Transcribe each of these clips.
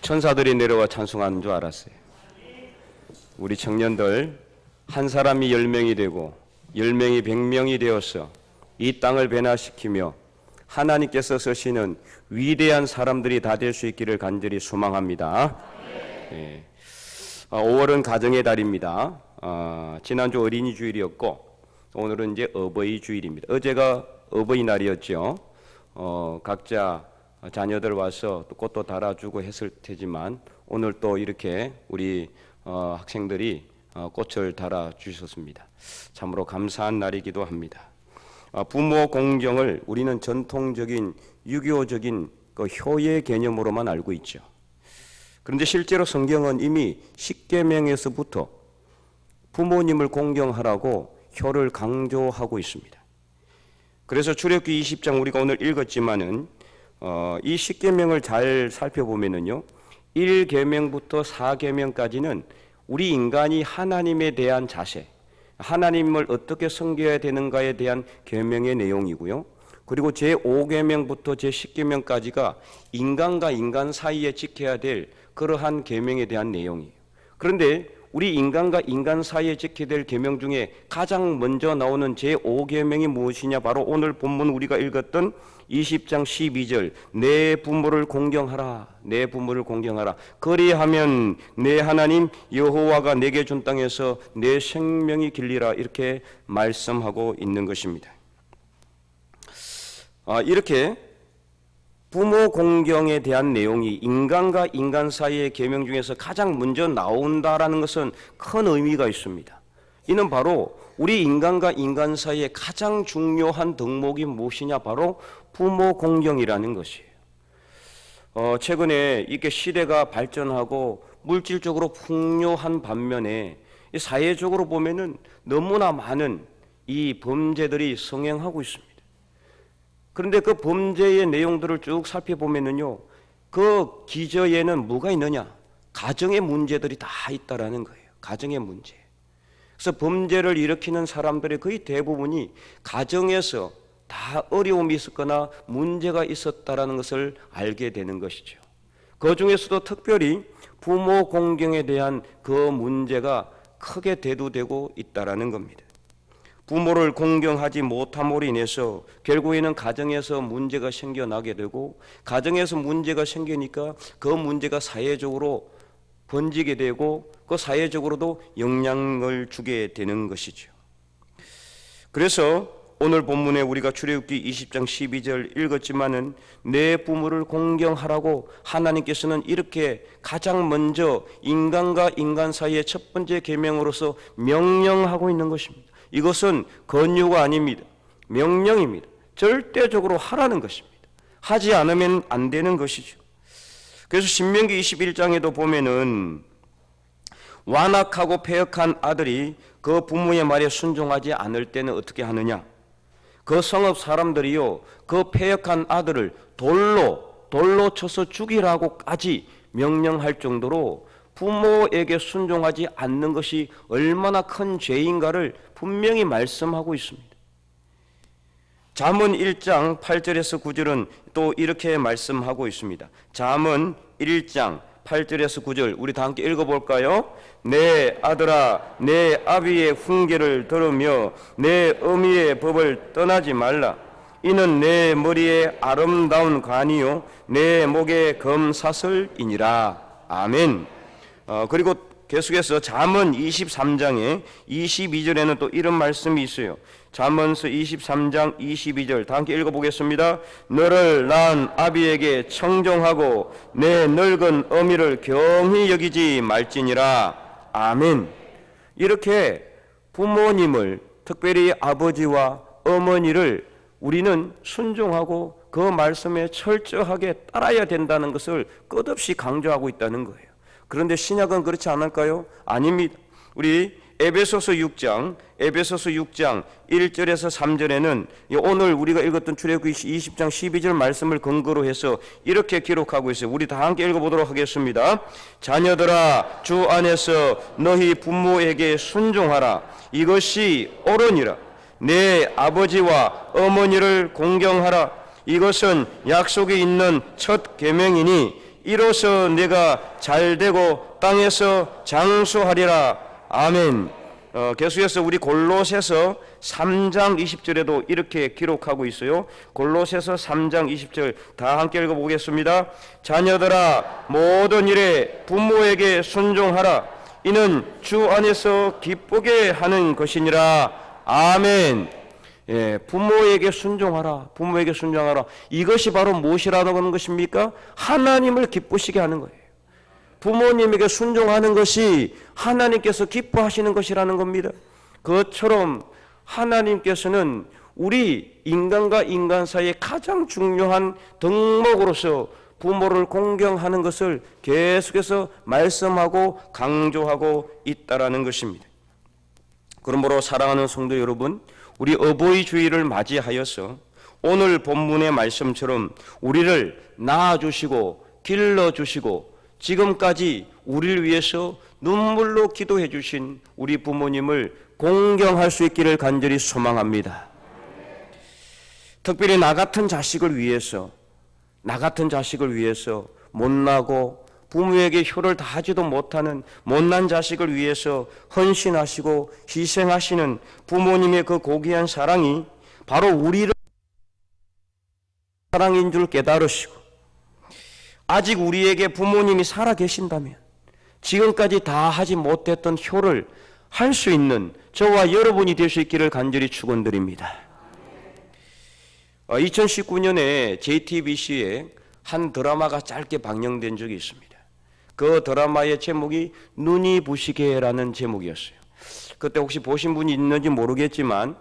천사들이 내려와 찬송하는 줄 알았어요. 우리 청년들 한 사람이 10명이 되고 10명이 100명이 되어서 이 땅을 변화시키며 하나님께서 쓰시는 위대한 사람들이 다 될 수 있기를 간절히 소망합니다. 5월은 가정의 달입니다. 지난주 어린이 주일이었고 오늘은 이제 어버이 주일입니다. 어제가 어버이날이었죠. 각자 자녀들 와서 또 꽃도 달아주고 했을 테지만 오늘 또 이렇게 우리 학생들이 꽃을 달아주셨습니다. 참으로 감사한 날이기도 합니다. 부모 공경을 우리는 전통적인 유교적인 그 효의 개념으로만 알고 있죠. 그런데 실제로 성경은 이미 십계명에서부터 부모님을 공경하라고 효를 강조하고 있습니다. 그래서 출애굽기 20장 우리가 오늘 읽었지만은 이 십계명을 잘 살펴보면은요, 1계명부터 4계명까지는 우리 인간이 하나님에 대한 자세, 하나님을 어떻게 섬겨야 되는가에 대한 계명의 내용이고요. 그리고 제5계명부터 제10계명까지가 인간과 인간 사이에 지켜야 될 그러한 계명에 대한 내용이에요. 그런데 우리 인간과 인간 사이에 지켜야 될 계명 중에 가장 먼저 나오는 제5계명이 무엇이냐? 바로 오늘 본문 우리가 읽었던 20장 12절 내 부모를 공경하라. 내 부모를 공경하라. 그리하면 내 하나님 여호와가 내게 준 땅에서 내 생명이 길리라. 이렇게 말씀하고 있는 것입니다. 이렇게 부모 공경에 대한 내용이 인간과 인간 사이의 계명 중에서 가장 먼저 나온다라는 것은 큰 의미가 있습니다. 이는 바로 우리 인간과 인간 사이의 가장 중요한 덕목이 무엇이냐? 바로 부모 공경이라는 것이에요. 최근에 이렇게 시대가 발전하고 물질적으로 풍요한 반면에 사회적으로 보면은 너무나 많은 이 범죄들이 성행하고 있습니다. 그런데 그 범죄의 내용들을 쭉 살펴보면은요, 그 기저에는 뭐가 있느냐? 가정의 문제들이 다 있다라는 거예요. 가정의 문제. 그래서 범죄를 일으키는 사람들의 거의 대부분이 가정에서 다 어려움이 있었거나 문제가 있었다라는 것을 알게 되는 것이죠. 그 중에서도 특별히 부모 공경에 대한 그 문제가 크게 대두되고 있다라는 겁니다. 부모를 공경하지 못함으로 인해서 결국에는 가정에서 문제가 생겨나게 되고, 가정에서 문제가 생기니까 그 문제가 사회적으로 번지게 되고 그 사회적으로도 영향을 주게 되는 것이죠. 그래서 오늘 본문에 우리가 출애굽기 20장 12절 읽었지만은 내 부모를 공경하라고 하나님께서는 이렇게 가장 먼저 인간과 인간 사이의 첫 번째 계명으로서 명령하고 있는 것입니다. 이것은 권유가 아닙니다. 명령입니다. 절대적으로 하라는 것입니다. 하지 않으면 안 되는 것이죠. 그래서 신명기 21장에도 보면은 완악하고 패역한 아들이 그 부모의 말에 순종하지 않을 때는 어떻게 하느냐? 그 성읍 사람들이요, 그 패역한 아들을 돌로 쳐서 죽이라고까지 명령할 정도로 부모에게 순종하지 않는 것이 얼마나 큰 죄인가를 분명히 말씀하고 있습니다. 잠언 1장 8절에서 9절은 또 이렇게 말씀하고 있습니다. 잠언 1장 8절에서 9절 우리 다 함께 읽어볼까요? 내 아들아, 내 아비의 훈계를 들으며 내 어미의 법을 떠나지 말라. 이는 내 머리에 아름다운 관이요 내 목에 검사슬이니라. 아멘. 그리고 계속해서 잠언 23장에 22절에는 또 이런 말씀이 있어요. 잠언서 23장 22절 다 함께 읽어보겠습니다. 너를 낳은 아비에게 청종하고 내 늙은 어미를 경히 여기지 말지니라. 아멘. 이렇게 부모님을, 특별히 아버지와 어머니를 우리는 순종하고 그 말씀에 철저하게 따라야 된다는 것을 끝없이 강조하고 있다는 거예요. 그런데 신약은 그렇지 않을까요? 아닙니다. 우리 에베소서 6장 1절에서 3절에는 오늘 우리가 읽었던 출애굽기 20장 12절 말씀을 근거로 해서 이렇게 기록하고 있어요. 우리 다 함께 읽어보도록 하겠습니다. 자녀들아, 주 안에서 너희 부모에게 순종하라. 이것이 옳으니라. 내 아버지와 어머니를 공경하라. 이것은 약속이 있는 첫 계명이니 이로써 내가 잘되고 땅에서 장수하리라. 아멘. 계속해서 우리 골로새서 3장 20절에도 이렇게 기록하고 있어요. 골로새서 3장 20절 다 함께 읽어보겠습니다. 자녀들아 모든 일에 부모에게 순종하라. 이는 주 안에서 기쁘게 하는 것이니라. 아멘. 예, 부모에게 순종하라. 부모에게 순종하라. 이것이 바로 무엇이라는 것입니까? 하나님을 기쁘시게 하는 거예요. 부모님에게 순종하는 것이 하나님께서 기뻐하시는 것이라는 겁니다. 그것처럼 하나님께서는 우리 인간과 인간 사이에 가장 중요한 덕목으로서 부모를 공경하는 것을 계속해서 말씀하고 강조하고 있다라는 것입니다. 그러므로 사랑하는 성도 여러분, 우리 어버이 주일을 맞이하여서 오늘 본문의 말씀처럼 우리를 낳아주시고 길러주시고 지금까지 우리를 위해서 눈물로 기도해 주신 우리 부모님을 공경할 수 있기를 간절히 소망합니다. 특별히 나 같은 자식을 위해서 못나고 부모에게 효를 다하지도 못하는 못난 자식을 위해서 헌신하시고 희생하시는 부모님의 그 고귀한 사랑이 바로 우리를 사랑인 줄 깨달으시고, 아직 우리에게 부모님이 살아 계신다면 지금까지 다 하지 못했던 효를 할 수 있는 저와 여러분이 될 수 있기를 간절히 축원드립니다. 2019년에 JTBC에 한 드라마가 짧게 방영된 적이 있습니다. 그 드라마의 제목이 눈이 부시게라는 제목이었어요. 그때 혹시 보신 분이 있는지 모르겠지만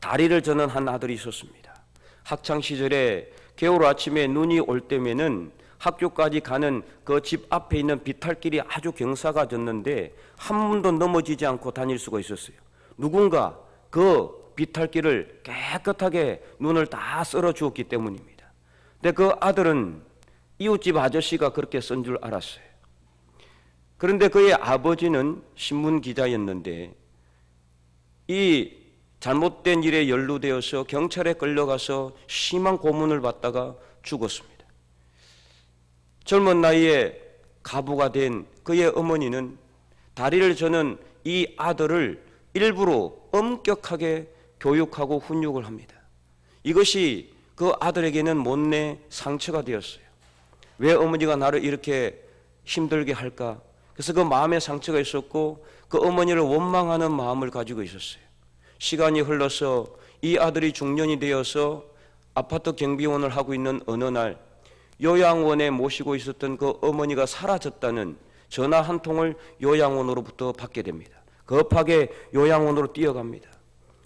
다리를 저는 한 아들이 있었습니다. 학창 시절에 겨울 아침에 눈이 올 때면은 학교까지 가는 그 집 앞에 있는 비탈길이 아주 경사가 졌는데 한 번도 넘어지지 않고 다닐 수가 있었어요. 누군가 그 비탈길을 깨끗하게 눈을 다 썰어 주었기 때문입니다. 근데 그 아들은 이웃집 아저씨가 그렇게 쓴 줄 알았어요. 그런데 그의 아버지는 신문 기자였는데 이 잘못된 일에 연루되어서 경찰에 끌려가서 심한 고문을 받다가 죽었습니다. 젊은 나이에 가부가 된 그의 어머니는 다리를 저는 이 아들을 일부러 엄격하게 교육하고 훈육을 합니다. 이것이 그 아들에게는 못내 상처가 되었어요. 왜 어머니가 나를 이렇게 힘들게 할까? 그래서 그 마음에 상처가 있었고 그 어머니를 원망하는 마음을 가지고 있었어요. 시간이 흘러서 이 아들이 중년이 되어서 아파트 경비원을 하고 있는 어느 날 요양원에 모시고 있었던 그 어머니가 사라졌다는 전화 한 통을 요양원으로부터 받게 됩니다. 급하게 요양원으로 뛰어갑니다.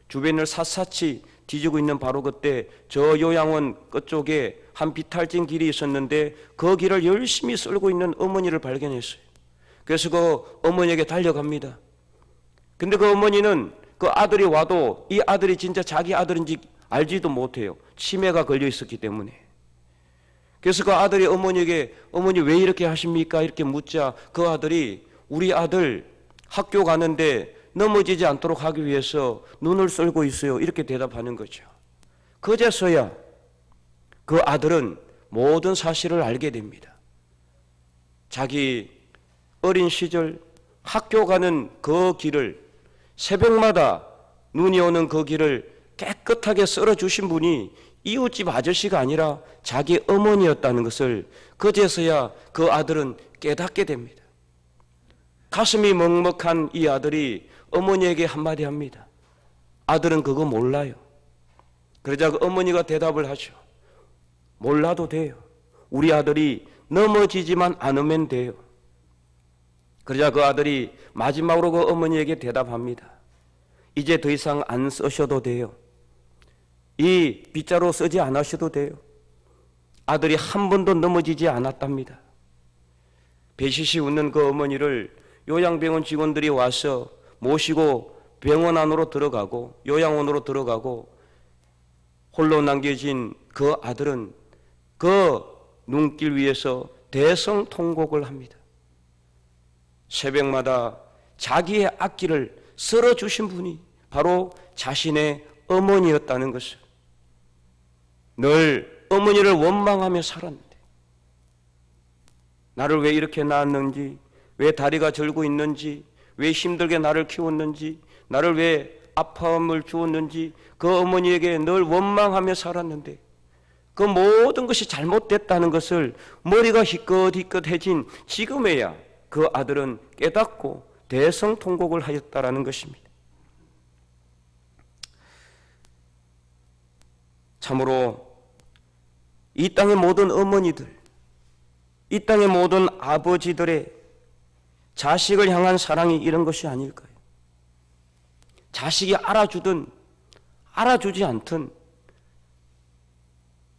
주변을 샅샅이 뒤지고 있는 바로 그때 저 요양원 끝쪽에 한 비탈진 길이 있었는데 그 길을 열심히 쓸고 있는 어머니를 발견했어요. 그래서 그 어머니에게 달려갑니다. 근데 그 어머니는 그 아들이 와도 이 아들이 진짜 자기 아들인지 알지도 못해요. 치매가 걸려 있었기 때문에. 그래서 그 아들이 어머니에게 어머니 왜 이렇게 하십니까? 이렇게 묻자 그 아들이 우리 아들 학교 가는데 넘어지지 않도록 하기 위해서 눈을 썰고 있어요. 이렇게 대답하는 거죠. 그제서야 그 아들은 모든 사실을 알게 됩니다. 자기 어린 시절 학교 가는 그 길을 새벽마다 눈이 오는 그 길을 깨끗하게 썰어주신 분이 이웃집 아저씨가 아니라 자기 어머니였다는 것을 그제서야 그 아들은 깨닫게 됩니다. 가슴이 먹먹한 이 아들이 어머니에게 한마디 합니다. 아들은 그거 몰라요. 그러자 그 어머니가 대답을 하죠. 몰라도 돼요. 우리 아들이 넘어지지만 않으면 돼요. 그러자 그 아들이 마지막으로 그 어머니에게 대답합니다. 이제 더 이상 안 쓰셔도 돼요. 이 빗자루 쓰지 않으셔도 돼요. 아들이 한 번도 넘어지지 않았답니다. 배시시 웃는 그 어머니를 요양병원 직원들이 와서 모시고 병원 안으로 들어가고 요양원으로 들어가고 홀로 남겨진 그 아들은 그 눈길 위에서 대성통곡을 합니다. 새벽마다 자기의 악기를 썰어주신 분이 바로 자신의 어머니였다는 것을, 늘 어머니를 원망하며 살았는데 나를 왜 이렇게 낳았는지, 왜 다리가 절고 있는지, 왜 힘들게 나를 키웠는지, 나를 왜 아픔을 주었는지 그 어머니에게 늘 원망하며 살았는데 그 모든 것이 잘못됐다는 것을 머리가 희끗희끗해진 지금에야 그 아들은 깨닫고 대성통곡을 하였다라는 것입니다. 참으로 이 땅의 모든 어머니들, 이 땅의 모든 아버지들의 자식을 향한 사랑이 이런 것이 아닐까요? 자식이 알아주든 알아주지 않든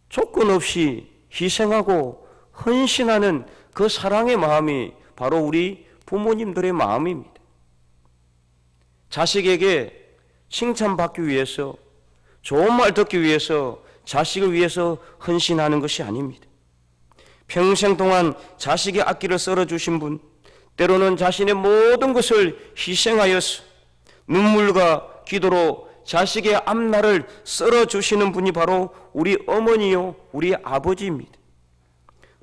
조건 없이 희생하고 헌신하는 그 사랑의 마음이 바로 우리 부모님들의 마음입니다. 자식에게 칭찬받기 위해서, 좋은 말 듣기 위해서, 자식을 위해서 헌신하는 것이 아닙니다. 평생 동안 자식의 앞길을 썰어주신 분, 때로는 자신의 모든 것을 희생하여서 눈물과 기도로 자식의 앞날을 썰어주시는 분이 바로 우리 어머니요, 우리 아버지입니다.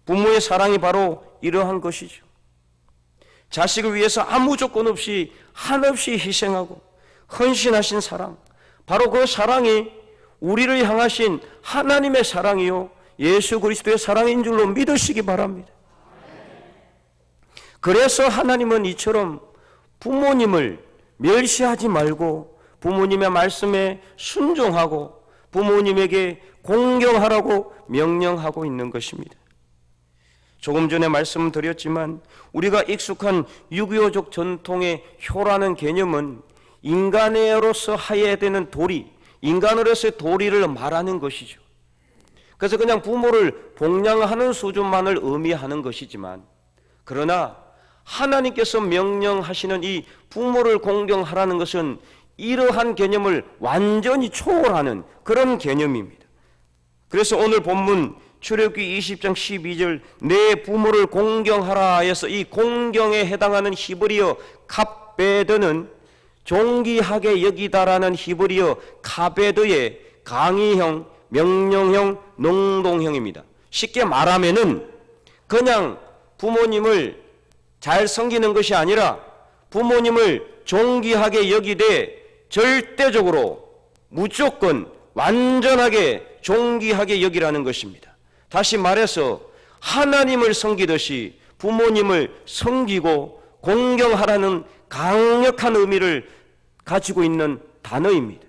부모의 사랑이 바로 이러한 것이죠. 자식을 위해서 아무 조건 없이 한없이 희생하고 헌신하신 사랑, 바로 그 사랑이 우리를 향하신 하나님의 사랑이요, 예수 그리스도의 사랑인 줄로 믿으시기 바랍니다. 그래서 하나님은 이처럼 부모님을 멸시하지 말고 부모님의 말씀에 순종하고 부모님에게 공경하라고 명령하고 있는 것입니다. 조금 전에 말씀드렸지만 우리가 익숙한 유교적 전통의 효라는 개념은 인간으로서 하여야 되는 도리, 인간으로서의 도리를 말하는 것이죠. 그래서 그냥 부모를 봉양하는 수준만을 의미하는 것이지만, 그러나 하나님께서 명령하시는 이 부모를 공경하라는 것은 이러한 개념을 완전히 초월하는 그런 개념입니다. 그래서 오늘 본문 출애굽기 20장 12절 내 부모를 공경하라 하여서 이 공경에 해당하는 히브리어 카베드는 존귀하게 여기다라는 히브리어 카베드의 강의형, 명령형, 농동형입니다. 쉽게 말하면은 그냥 부모님을 잘 섬기는 것이 아니라 부모님을 존귀하게 여기되 절대적으로 무조건 완전하게 존귀하게 여기라는 것입니다. 다시 말해서 하나님을 섬기듯이 부모님을 섬기고 공경하라는 강력한 의미를 가지고 있는 단어입니다.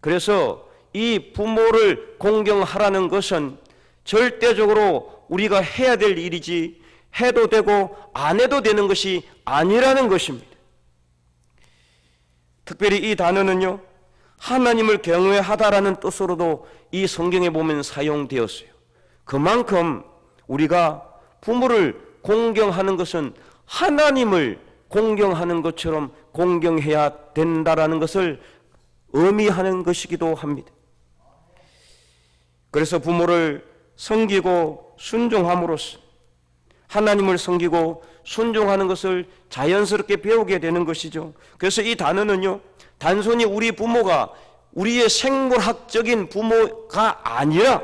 그래서 이 부모를 공경하라는 것은 절대적으로 우리가 해야 될 일이지 해도 되고 안 해도 되는 것이 아니라는 것입니다. 특별히 이 단어는요, 하나님을 경외하다라는 뜻으로도 이 성경에 보면 사용되었어요. 그만큼 우리가 부모를 공경하는 것은 하나님을 공경하는 것처럼 공경해야 된다라는 것을 의미하는 것이기도 합니다. 그래서 부모를 섬기고 순종함으로써 하나님을 섬기고 순종하는 것을 자연스럽게 배우게 되는 것이죠. 그래서 이 단어는요, 단순히 우리 부모가 우리의 생물학적인 부모가 아니라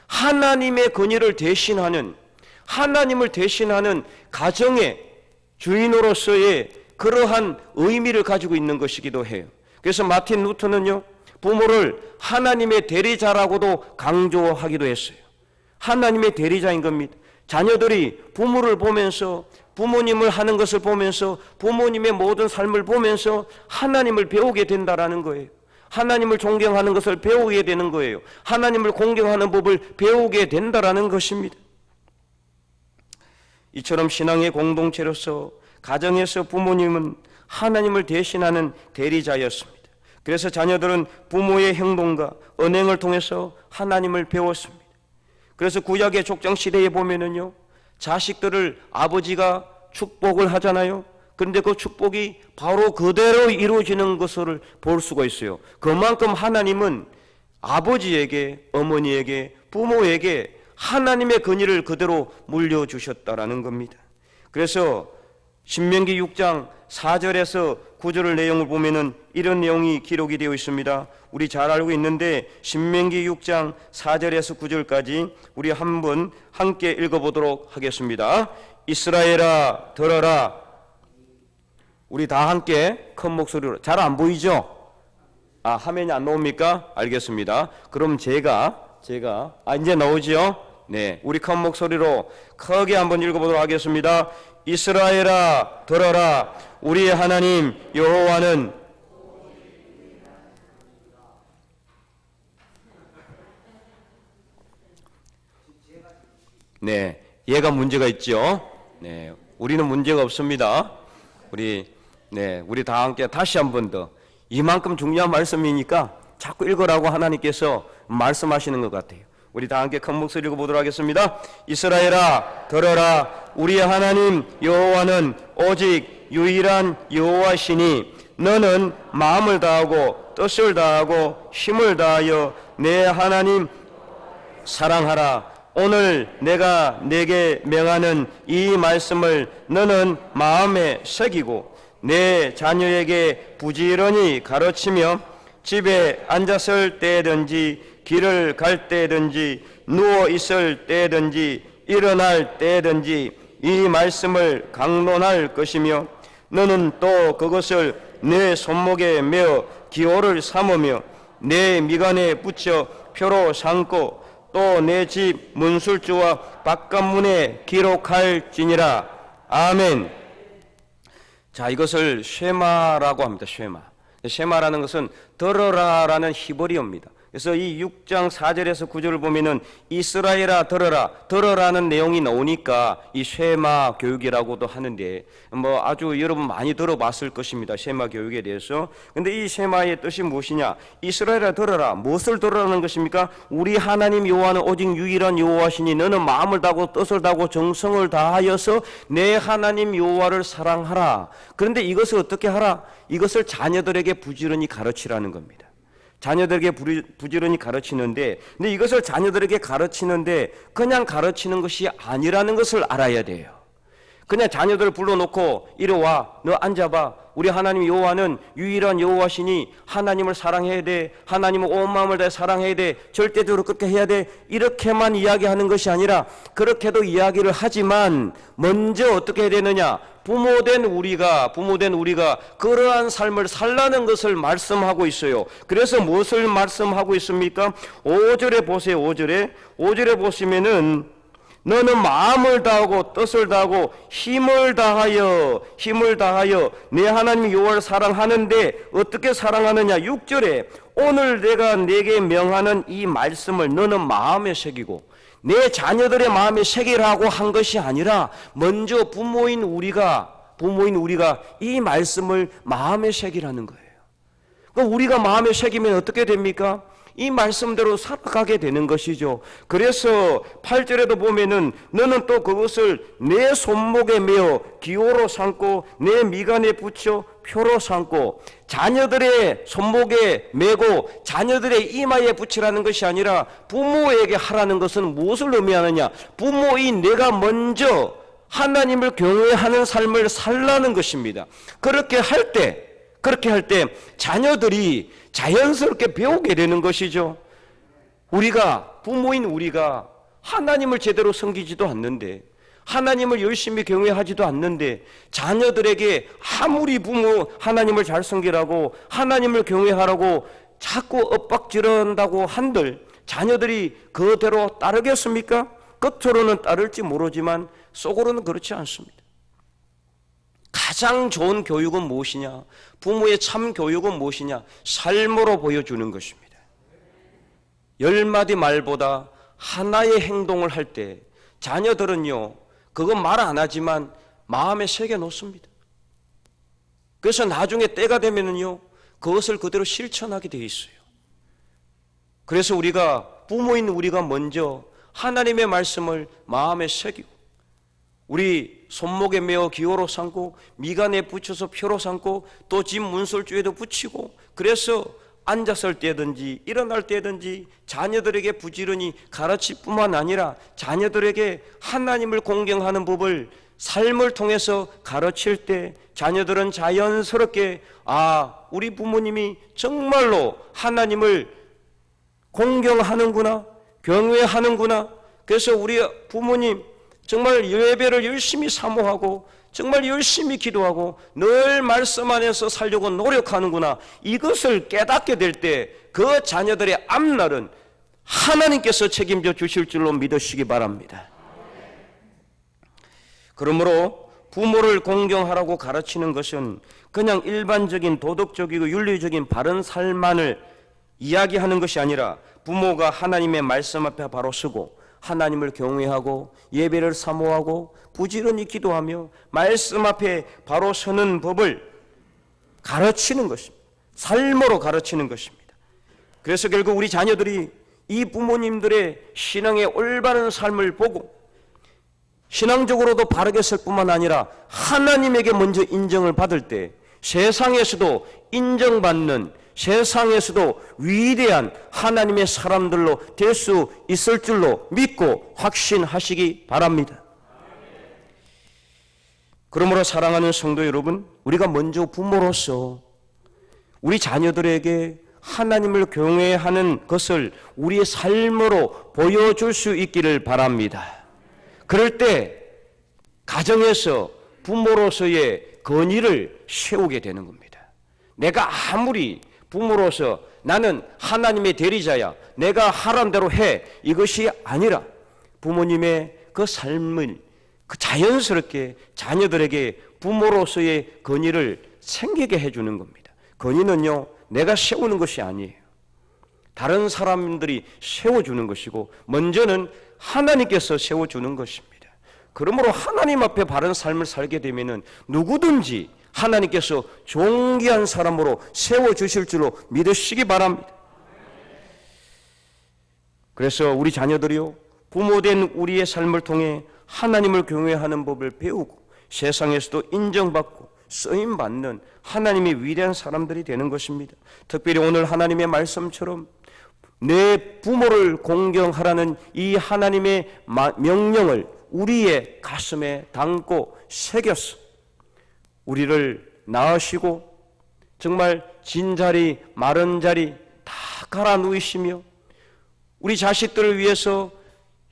하나님의 권위를 대신하는, 하나님을 대신하는 가정의 주인으로서의 그러한 의미를 가지고 있는 것이기도 해요. 그래서 마틴 루터는요, 부모를 하나님의 대리자라고도 강조하기도 했어요. 하나님의 대리자인 겁니다. 자녀들이 부모를 보면서, 부모님을 하는 것을 보면서, 부모님의 모든 삶을 보면서 하나님을 배우게 된다라는 거예요. 하나님을 존경하는 것을 배우게 되는 거예요. 하나님을 공경하는 법을 배우게 된다라는 것입니다. 이처럼 신앙의 공동체로서 가정에서 부모님은 하나님을 대신하는 대리자였습니다. 그래서 자녀들은 부모의 행동과 언행을 통해서 하나님을 배웠습니다. 그래서 구약의 족장시대에 보면은요, 자식들을 아버지가 축복을 하잖아요. 그런데 그 축복이 바로 그대로 이루어지는 것을 볼 수가 있어요. 그만큼 하나님은 아버지에게, 어머니에게, 부모에게 하나님의 권위를 그대로 물려주셨다라는 겁니다. 그래서 신명기 6장 4절에서 9절 내용을 보면은 이런 내용이 기록이 되어 있습니다. 우리 잘 알고 있는데 신명기 6장 4절에서 9절까지 우리 한번 함께 읽어보도록 하겠습니다. 이스라엘아 들어라. 우리 다 함께 큰 목소리로. 잘 안 보이죠? 화면이 안 나옵니까? 알겠습니다. 그럼 제가 이제 나오지요? 네, 우리 큰 목소리로 크게 한번 읽어보도록 하겠습니다. 이스라엘아 들어라. 우리의 하나님 여호와는 네, 얘가 문제가 있죠. 네, 우리는 문제가 없습니다. 우리 다 함께 다시 한 번 더. 이만큼 중요한 말씀이니까 자꾸 읽으라고 하나님께서 말씀하시는 것 같아요. 우리 다 함께 큰 목소리 읽어보도록 하겠습니다. 이스라엘아 들어라. 우리의 하나님 여호와는 오직 유일한 여호와시니 너는 마음을 다하고 뜻을 다하고 힘을 다하여 내 하나님 사랑하라. 오늘 내가 내게 명하는 이 말씀을 너는 마음에 새기고 내 자녀에게 부지런히 가르치며 집에 앉았을 때든지 길을 갈 때든지 누워 있을 때든지 일어날 때든지 이 말씀을 강론할 것이며 너는 또 그것을 내 손목에 메어 기호를 삼으며 내 미간에 붙여 표로 삼고 또 내 집 문술주와 바깥문에 기록할지니라. 아멘. 자, 이것을 쉐마라고 합니다. 쉐마라는 것은 들어라라는 히브리어입니다. 그래서 이 6장 4절에서 9절을 보면은 이스라엘아 들어라는 내용이 나오니까 이 쉐마 교육이라고도 하는데 아주 여러분 많이 들어봤을 것입니다. 쉐마 교육에 대해서. 근데 이 쉐마의 뜻이 무엇이냐? 이스라엘아 들어라. 무엇을 들어라는 것입니까? 우리 하나님 여호와는 오직 유일한 여호와시니 너는 마음을 다하고 뜻을 다하고 정성을 다하여서 내 하나님 여호와를 사랑하라. 그런데 이것을 어떻게 하라? 이것을 자녀들에게 부지런히 가르치라는 겁니다. 자녀들에게 부지런히 가르치는데, 근데 이것을 자녀들에게 가르치는데 그냥 가르치는 것이 아니라는 것을 알아야 돼요. 그냥 자녀들을 불러놓고 이리 와, 너 앉아봐. 우리 하나님 여호와는 유일한 여호와시니 하나님을 사랑해야 돼. 하나님을 온 마음을 다해 사랑해야 돼. 절대적으로 그렇게 해야 돼. 이렇게만 이야기하는 것이 아니라 그렇게도 이야기를 하지만 먼저 어떻게 해야 되느냐? 부모된 우리가 그러한 삶을 살라는 것을 말씀하고 있어요. 그래서 무엇을 말씀하고 있습니까? 5절에 보세요. 5절에 보시면은 너는 마음을 다하고 뜻을 다하고 힘을 다하여 내 하나님 여호와를 사랑하는데 어떻게 사랑하느냐? 6절에 오늘 내가 내게 명하는 이 말씀을 너는 마음에 새기고 내 자녀들의 마음에 새기라고 한 것이 아니라 먼저 부모인 우리가 이 말씀을 마음에 새기라는 거예요. 그럼 우리가 마음에 새기면 어떻게 됩니까? 이 말씀대로 살아가게 되는 것이죠. 그래서 8절에도 보면은 너는 또 그것을 내 손목에 메어 기호로 삼고 내 미간에 붙여 표로 삼고, 자녀들의 손목에 메고 자녀들의 이마에 붙이라는 것이 아니라 부모에게 하라는 것은 무엇을 의미하느냐? 부모인 내가 먼저 하나님을 경외하는 삶을 살라는 것입니다. 그렇게 할 때 자녀들이 자연스럽게 배우게 되는 것이죠. 부모인 우리가 하나님을 제대로 섬기지도 않는데, 하나님을 열심히 경외하지도 않는데, 자녀들에게 아무리 부모 하나님을 잘 섬기라고 하나님을 경외하라고 자꾸 엇박지른다고 한들 자녀들이 그대로 따르겠습니까? 겉으로는 따를지 모르지만 속으로는 그렇지 않습니다. 가장 좋은 교육은 무엇이냐? 부모의 참 교육은 무엇이냐? 삶으로 보여주는 것입니다. 10마디 말보다 하나의 행동을 할 때 자녀들은요, 그건 말 안 하지만 마음에 새겨 놓습니다. 그래서 나중에 때가 되면은요, 그것을 그대로 실천하게 되어 있어요. 그래서 부모인 우리가 먼저 하나님의 말씀을 마음에 새기고, 우리 손목에 메어 기호로 삼고 미간에 붙여서 표로 삼고 또 집 문설주에도 붙이고, 그래서 앉았을 때든지 일어날 때든지 자녀들에게 부지런히 가르칠 뿐만 아니라 자녀들에게 하나님을 공경하는 법을 삶을 통해서 가르칠 때 자녀들은 자연스럽게 우리 부모님이 정말로 하나님을 공경하는구나, 경외하는구나. 그래서 우리 부모님 정말 예배를 열심히 사모하고 정말 열심히 기도하고 늘 말씀 안에서 살려고 노력하는구나. 이것을 깨닫게 될 때 그 자녀들의 앞날은 하나님께서 책임져 주실 줄로 믿으시기 바랍니다. 그러므로 부모를 공경하라고 가르치는 것은 그냥 일반적인 도덕적이고 윤리적인 바른 삶만을 이야기하는 것이 아니라 부모가 하나님의 말씀 앞에 바로 서고 하나님을 경외하고 예배를 사모하고 부지런히 기도하며 말씀 앞에 바로 서는 법을 가르치는 것입니다. 삶으로 가르치는 것입니다. 그래서 결국 우리 자녀들이 이 부모님들의 신앙의 올바른 삶을 보고 신앙적으로도 바르게 설 뿐만 아니라 하나님에게 먼저 인정을 받을 때 세상에서도 인정받는, 세상에서도 위대한 하나님의 사람들로 될 수 있을 줄로 믿고 확신하시기 바랍니다. 그러므로 사랑하는 성도 여러분, 우리가 먼저 부모로서 우리 자녀들에게 하나님을 경외하는 것을 우리의 삶으로 보여줄 수 있기를 바랍니다. 그럴 때 가정에서 부모로서의 건의를 세우게 되는 겁니다. 내가 아무리 부모로서 나는 하나님의 대리자야, 내가 하라는 대로 해, 이것이 아니라 부모님의 그 삶을 자연스럽게 자녀들에게 부모로서의 건의를 생기게 해주는 겁니다. 건의는요, 내가 세우는 것이 아니에요. 다른 사람들이 세워주는 것이고 먼저는 하나님께서 세워주는 것입니다. 그러므로 하나님 앞에 바른 삶을 살게 되면 누구든지 하나님께서 존귀한 사람으로 세워주실 줄로 믿으시기 바랍니다. 그래서 우리 자녀들이요, 부모된 우리의 삶을 통해 하나님을 경외하는 법을 배우고 세상에서도 인정받고 쓰임받는 하나님의 위대한 사람들이 되는 것입니다. 특별히 오늘 하나님의 말씀처럼 내 부모를 공경하라는 이 하나님의 명령을 우리의 가슴에 담고 새겨서 우리를 낳으시고 정말 진자리 마른 자리 다 갈아 누이시며 우리 자식들을 위해서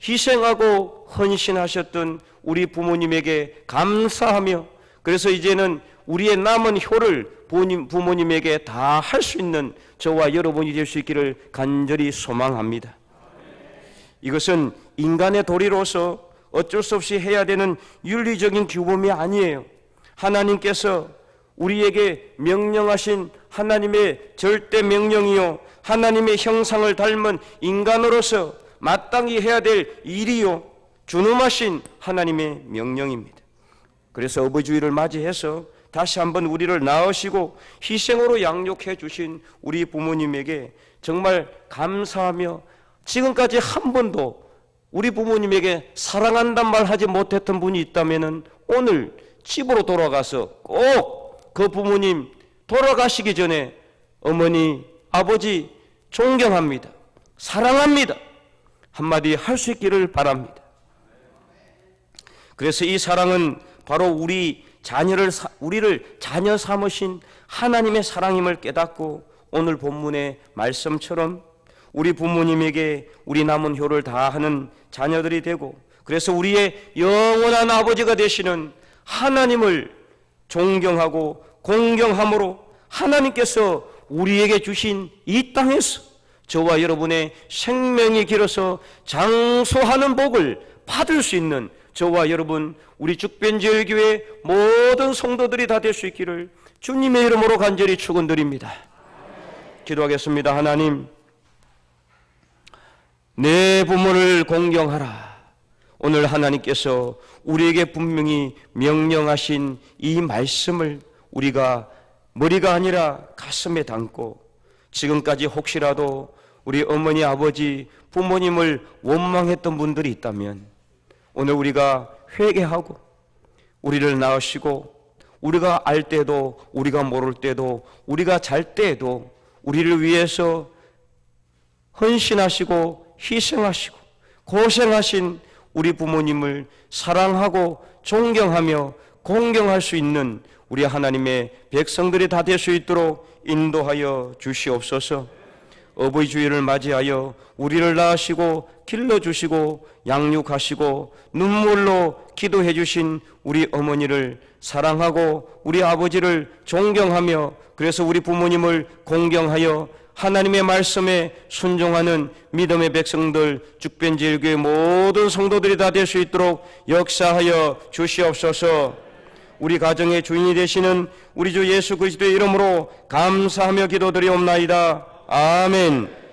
희생하고 헌신하셨던 우리 부모님에게 감사하며 그래서 이제는 우리의 남은 효를 부모님에게 다 할 수 있는 저와 여러분이 될 수 있기를 간절히 소망합니다. 이것은 인간의 도리로서 어쩔 수 없이 해야 되는 윤리적인 규범이 아니에요. 하나님께서 우리에게 명령하신 하나님의 절대 명령이요, 하나님의 형상을 닮은 인간으로서 마땅히 해야 될 일이요, 준엄하신 하나님의 명령입니다. 그래서 어버이주일을 맞이해서 다시 한번 우리를 낳으시고 희생으로 양육해 주신 우리 부모님에게 정말 감사하며 지금까지 한 번도 우리 부모님에게 사랑한단 말 하지 못했던 분이 있다면 오늘 집으로 돌아가서 꼭 그 부모님 돌아가시기 전에 어머니, 아버지 존경합니다, 사랑합니다 한마디 할 수 있기를 바랍니다. 그래서 이 사랑은 바로 우리를 자녀 삼으신 하나님의 사랑임을 깨닫고 오늘 본문의 말씀처럼 우리 부모님에게 우리 남은 효를 다하는 자녀들이 되고 그래서 우리의 영원한 아버지가 되시는 하나님을 존경하고 공경함으로 하나님께서 우리에게 주신 이 땅에서 저와 여러분의 생명이 길어서 장수하는 복을 받을 수 있는 저와 여러분 우리 죽변제일교회 모든 성도들이 다 될 수 있기를 주님의 이름으로 간절히 축원드립니다. 기도하겠습니다. 하나님, 내 부모를 공경하라. 오늘 하나님께서 우리에게 분명히 명령하신 이 말씀을 우리가 머리가 아니라 가슴에 담고 지금까지 혹시라도 우리 어머니, 아버지, 부모님을 원망했던 분들이 있다면 오늘 우리가 회개하고 우리를 낳으시고 우리가 알 때도 우리가 모를 때도 우리가 잘 때에도 우리를 위해서 헌신하시고 희생하시고 고생하신 우리 부모님을 사랑하고 존경하며 공경할 수 있는 우리 하나님의 백성들이 다 될 수 있도록 인도하여 주시옵소서. 어버이 주일을 맞이하여 우리를 낳으시고 길러주시고 양육하시고 눈물로 기도해 주신 우리 어머니를 사랑하고 우리 아버지를 존경하며 그래서 우리 부모님을 공경하여 하나님의 말씀에 순종하는 믿음의 백성들 죽변제일교회 모든 성도들이 다 될 수 있도록 역사하여 주시옵소서. 우리 가정의 주인이 되시는 우리 주 예수 그리스도의 이름으로 감사하며 기도드리옵나이다. 아멘.